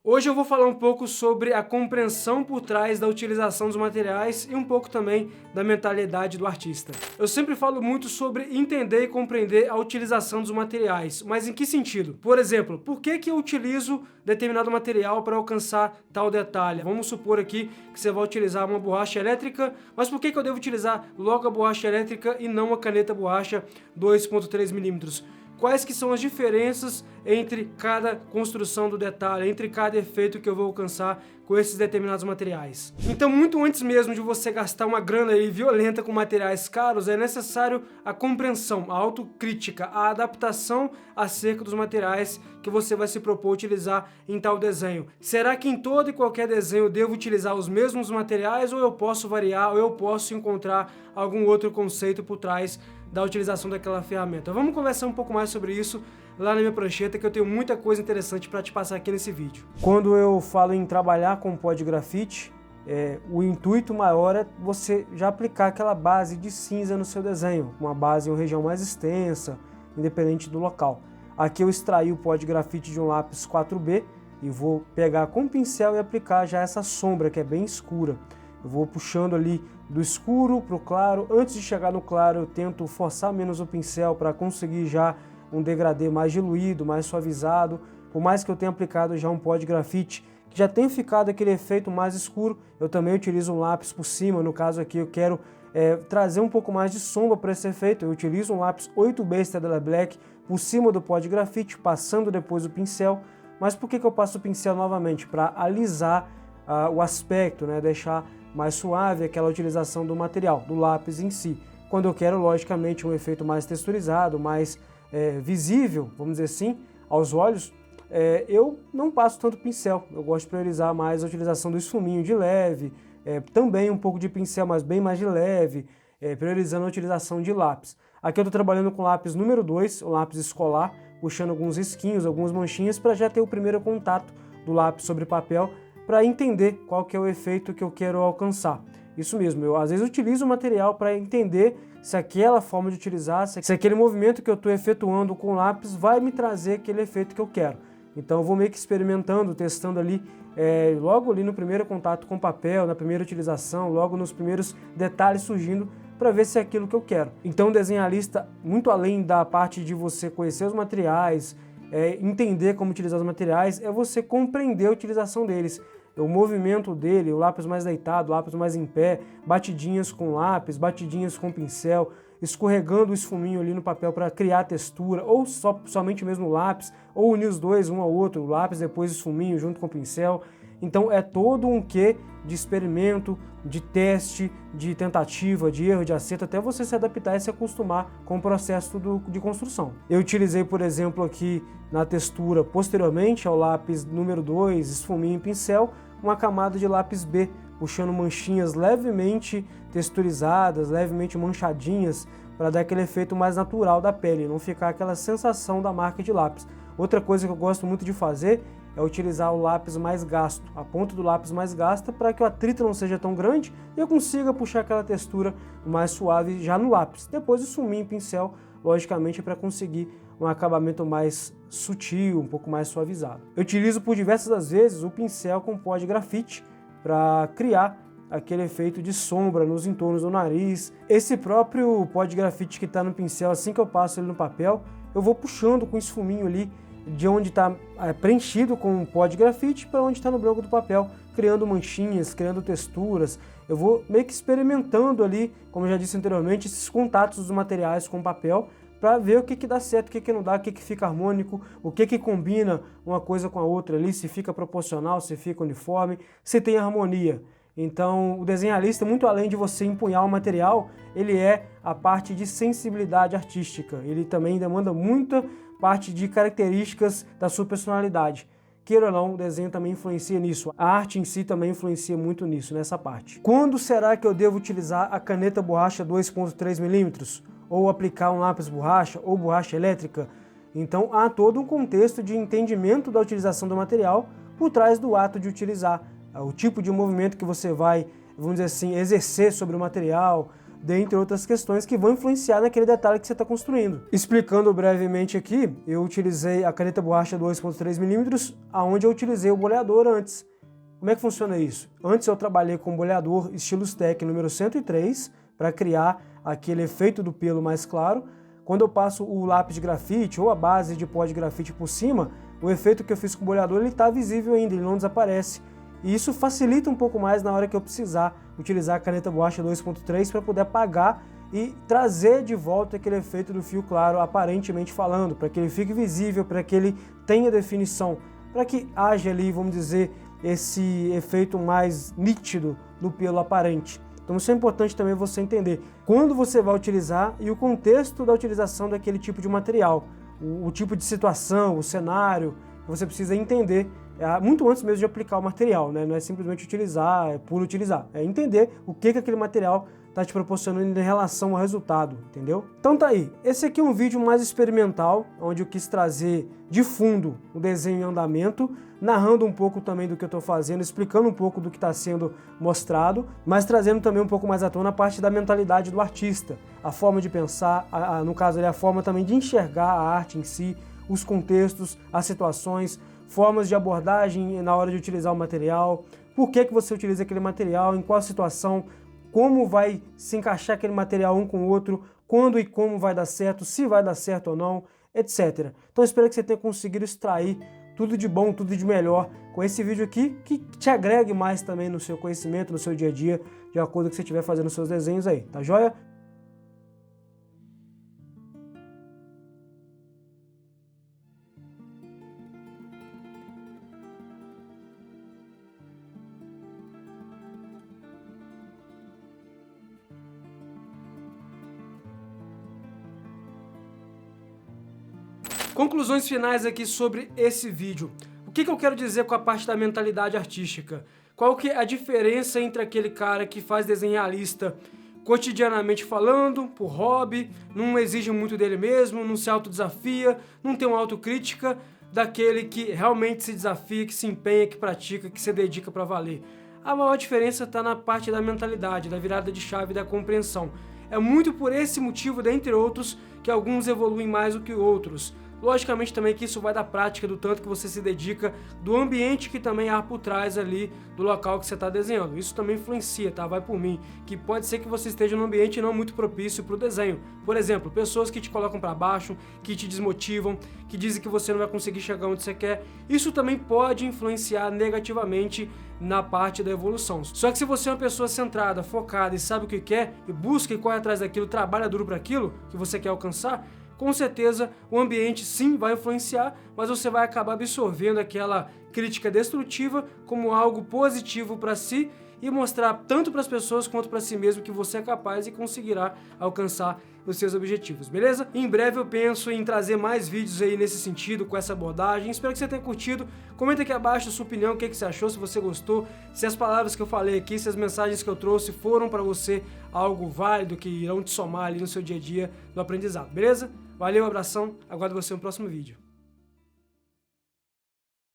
Hoje eu vou falar um pouco sobre a compreensão por trás da utilização dos materiais e um pouco também da mentalidade do artista. Eu sempre falo muito sobre entender e compreender a utilização dos materiais, mas em que sentido? Por exemplo, por que eu utilizo determinado material para alcançar tal detalhe? Vamos supor aqui que você vai utilizar uma borracha elétrica, mas por que eu devo utilizar logo a borracha elétrica e não a caneta borracha 2.3 milímetros? Quais que são as diferenças entre cada construção do detalhe, entre cada efeito que eu vou alcançar com esses determinados materiais. Então, muito antes mesmo de você gastar uma grana aí violenta com materiais caros, é necessário a compreensão, a autocrítica, a adaptação acerca dos materiais que você vai se propor utilizar em tal desenho. Será que em todo e qualquer desenho eu devo utilizar os mesmos materiais, ou eu posso variar, ou eu posso encontrar algum outro conceito por trás da utilização daquela ferramenta? Vamos conversar um pouco mais sobre isso lá na minha prancheta, que eu tenho muita coisa interessante para te passar aqui nesse vídeo. Quando eu falo em trabalhar com pó de grafite, o intuito maior é você já aplicar aquela base de cinza no seu desenho, uma base em uma região mais extensa, independente do local. Aqui eu extraí o pó de grafite de um lápis 4B e vou pegar com o pincel e aplicar já essa sombra que é bem escura. Eu vou puxando ali do escuro para o claro. Antes de chegar no claro, eu tento forçar menos o pincel para conseguir já um degradê mais diluído, mais suavizado. Por mais que eu tenha aplicado já um pó de grafite que já tenha ficado aquele efeito mais escuro, eu também utilizo um lápis por cima. No caso aqui eu quero trazer um pouco mais de sombra para esse efeito. Eu utilizo um lápis 8B Staedtler Black por cima do pó de grafite, passando depois o pincel. Mas por que eu passo o pincel novamente? Para alisar o aspecto, né? Deixar mais suave aquela utilização do material, do lápis em si. Quando eu quero, logicamente, um efeito mais texturizado, mais visível, vamos dizer assim, aos olhos, eu não passo tanto pincel. Eu gosto de priorizar mais a utilização do esfuminho de leve, também um pouco de pincel, mas bem mais de leve, priorizando a utilização de lápis. Aqui eu estou trabalhando com lápis número 2, o lápis escolar, puxando alguns risquinhos, algumas manchinhas, para já ter o primeiro contato do lápis sobre papel, para entender qual que é o efeito que eu quero alcançar. Isso mesmo, eu às vezes utilizo o material para entender se aquela forma de utilizar, se aquele movimento que eu estou efetuando com o lápis vai me trazer aquele efeito que eu quero. Então eu vou meio que experimentando, testando ali, logo ali no primeiro contato com o papel, na primeira utilização, logo nos primeiros detalhes surgindo, para ver se é aquilo que eu quero. Então o desenhista, muito além da parte de você conhecer os materiais, entender como utilizar os materiais, é você compreender a utilização deles. O movimento dele, o lápis mais deitado, o lápis mais em pé, batidinhas com lápis, batidinhas com pincel, escorregando o esfuminho ali no papel para criar textura, ou somente mesmo o lápis, ou unir os dois um ao outro, o lápis depois o esfuminho junto com o pincel. Então é todo um quê de experimento, de teste, de tentativa, de erro, de acerto, até você se adaptar e se acostumar com o processo de construção. Eu utilizei, por exemplo, aqui na textura, posteriormente ao lápis número 2, esfuminho e pincel, uma camada de lápis B, puxando manchinhas levemente texturizadas, levemente manchadinhas, para dar aquele efeito mais natural da pele, não ficar aquela sensação da marca de lápis. Outra coisa que eu gosto muito de fazer é utilizar o lápis mais gasto, a ponta do lápis mais gasta, para que o atrito não seja tão grande e eu consiga puxar aquela textura mais suave já no lápis. Depois o esfuminho e pincel, logicamente, para conseguir um acabamento mais sutil, um pouco mais suavizado. Eu utilizo por diversas vezes o pincel com pó de grafite para criar aquele efeito de sombra nos entornos do nariz. Esse próprio pó de grafite que está no pincel, assim que eu passo ele no papel, eu vou puxando com esfuminho ali de onde está preenchido com o pó de grafite para onde está no branco do papel, criando manchinhas, criando texturas. Eu vou meio que experimentando ali, como eu já disse anteriormente, esses contatos dos materiais com o papel, para ver o que dá certo, o que não dá, o que fica harmônico, o que combina uma coisa com a outra ali, se fica proporcional, se fica uniforme, se tem harmonia. Então, o desenhista, muito além de você empunhar o material, ele é a parte de sensibilidade artística. Ele também demanda muita parte de características da sua personalidade. Queira ou não, o desenho também influencia nisso. A arte em si também influencia muito nisso, nessa parte. Quando será que eu devo utilizar a caneta borracha 2.3 milímetros? Ou aplicar um lápis borracha ou borracha elétrica? Então há todo um contexto de entendimento da utilização do material por trás do ato de utilizar. O tipo de movimento que você vai, vamos dizer assim, exercer sobre o material, dentre outras questões que vão influenciar naquele detalhe que você está construindo. Explicando brevemente aqui, eu utilizei a caneta borracha 2.3mm, aonde eu utilizei o boleador antes. Como é que funciona isso? Antes eu trabalhei com boleador estilo Tech número 103 para criar aquele efeito do pelo mais claro. Quando eu passo o lápis de grafite ou a base de pó de grafite por cima, o efeito que eu fiz com o boleador ele está visível ainda, ele não desaparece. E isso facilita um pouco mais na hora que eu precisar utilizar a caneta borracha 2.3 para poder apagar e trazer de volta aquele efeito do fio claro, aparentemente falando, para que ele fique visível, para que ele tenha definição, para que haja ali, vamos dizer, esse efeito mais nítido do pelo aparente. Então isso é importante também você entender quando você vai utilizar e o contexto da utilização daquele tipo de material, o tipo de situação, o cenário, que você precisa entender muito antes mesmo de aplicar o material, né? Não é simplesmente utilizar, é por utilizar, é entender o que aquele material está te proporcionando em relação ao resultado, entendeu? Então tá aí, esse aqui é um vídeo mais experimental, onde eu quis trazer de fundo o desenho em andamento, narrando um pouco também do que eu estou fazendo, explicando um pouco do que está sendo mostrado, mas trazendo também um pouco mais à tona a parte da mentalidade do artista, a forma de pensar, no caso ali, a forma também de enxergar a arte em si, os contextos, as situações, formas de abordagem na hora de utilizar o material, por que você utiliza aquele material, em qual situação, como vai se encaixar aquele material um com o outro, quando e como vai dar certo, se vai dar certo ou não, etc. Então espero que você tenha conseguido extrair tudo de bom, tudo de melhor com esse vídeo aqui, que te agregue mais também no seu conhecimento, no seu dia a dia, de acordo com o que você estiver fazendo os seus desenhos aí, tá joia? Conclusões finais aqui sobre esse vídeo. O que eu quero dizer com a parte da mentalidade artística? Qual que é a diferença entre aquele cara que faz desenho realista cotidianamente falando, por hobby, não exige muito dele mesmo, não se autodesafia, não tem uma autocrítica, daquele que realmente se desafia, que se empenha, que pratica, que se dedica para valer? A maior diferença está na parte da mentalidade, da virada de chave e da compreensão. É muito por esse motivo, dentre outros, que alguns evoluem mais do que outros. Logicamente também que isso vai da prática, do tanto que você se dedica, do ambiente que também há por trás ali do local que você está desenhando. Isso também influencia, tá? Vai por mim, que pode ser que você esteja num ambiente não muito propício para o desenho. Por exemplo, pessoas que te colocam para baixo, que te desmotivam, que dizem que você não vai conseguir chegar onde você quer. Isso também pode influenciar negativamente na parte da evolução. Só que se você é uma pessoa centrada, focada e sabe o que quer, e busca e corre atrás daquilo, trabalha duro para aquilo que você quer alcançar, com certeza o ambiente sim vai influenciar, mas você vai acabar absorvendo aquela crítica destrutiva como algo positivo para si e mostrar tanto para as pessoas quanto para si mesmo que você é capaz e conseguirá alcançar os seus objetivos, beleza? Em breve eu penso em trazer mais vídeos aí nesse sentido, com essa abordagem. Espero que você tenha curtido. Comenta aqui abaixo a sua opinião, o que você achou, se você gostou, se as palavras que eu falei aqui, se as mensagens que eu trouxe foram para você algo válido, que irão te somar ali no seu dia a dia do aprendizado, beleza? Valeu, abração, aguardo você no próximo vídeo.